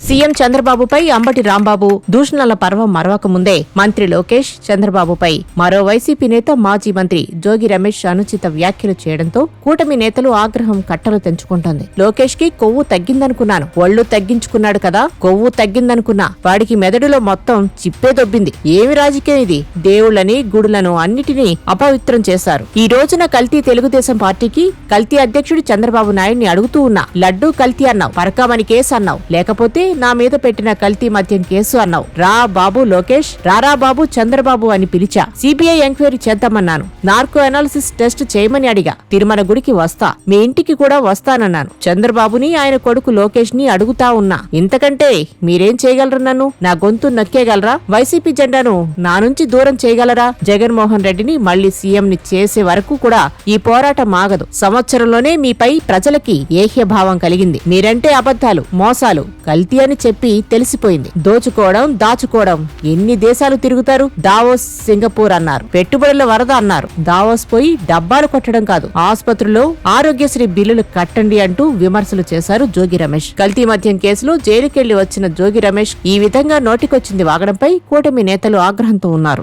CM చంద్రబాబుపై అంబటి రాంబాబు దూషణల పర్వం మరవక ముందే మంత్రి లోకేష్ చంద్రబాబుపై మరో వైసీపీ నేత మాజీ మంత్రి జోగి రమేష్ అనుచిత వ్యాఖ్యలు చేయడంతో కూటమి నేతలు ఆగ్రహం కట్టలు తెంచుకుంటోంది. లోకేష్ కి కొవ్వు తగ్గిందనుకున్నాను, ఒళ్లు తగ్గించుకున్నాడు కదా, కొవ్వు తగ్గిందనుకున్నా, వాడికి మెదడులో మొత్తం చిప్పే దొబ్బింది. ఏమి రాజకీయం ఇది? దేవుళ్లని గుడులను అన్నిటినీ అపవిత్రం చేశారు. ఈ రోజున కల్తీ తెలుగుదేశం పార్టీకి కల్తీ అధ్యక్షుడు చంద్రబాబు నాయుడిని అడుగుతూ ఉన్నా. లడ్డూ కల్తీ అన్నావు, పరకామణి కేసు అన్నావు, లేకపోతే నా మీద పెట్టిన కల్తీ మద్యం కేసు అన్నావు. రా బాబు లోకేష్, రారా బాబు చంద్రబాబు అని పిలిచా. సిబిఐ ఎంక్వైరీ చేద్దామన్నాను. నార్కో అనాలిసిస్ టెస్ట్ చేయమని అడిగా. తిరుమల గుడికి వస్తా, మీ ఇంటికి కూడా వస్తానన్నాను. చంద్రబాబుని ఆయన కొడుకు లోకేష్ ని అడుగుతా ఉన్నా. ఇంతకంటే మీరేం చేయగలరు? నన్ను నా గొంతు నక్కేయగలరా? వైసీపీ జెండాను నా నుంచి దూరం చేయగలరా? జగన్మోహన్ రెడ్డిని మళ్లీ సీఎం ని చేసే వరకు కూడా ఈ పోరాటం ఆగదు. సంవత్సరంలోనే మీపై ప్రజలకి ఏహ్యభావం కలిగింది. మీరంటే అబద్ధాలు, మోసాలు, కల్తీ అని చెప్పి తెలిసిపోయింది. దోచుకోవడం, దాచుకోవడం. ఎన్ని దేశాలు తిరుగుతారు? దావోస్, సింగపూర్ అన్నారు, పెట్టుబడుల వరద అన్నారు. దావోస్ పోయి డబ్బాలు కొట్టడం కాదు, ఆసుపత్రుల్లో ఆరోగ్యశ్రీ బిల్లులు కట్టండి అంటూ విమర్శలు చేశారు జోగి రమేష్. కల్తీ మద్యం కేసులో జైలుకెళ్లి వచ్చిన జోగి రమేష్ ఈ విధంగా నోటికొచ్చింది వాగడంపై కూటమి నేతలు ఆగ్రహంతో ఉన్నారు.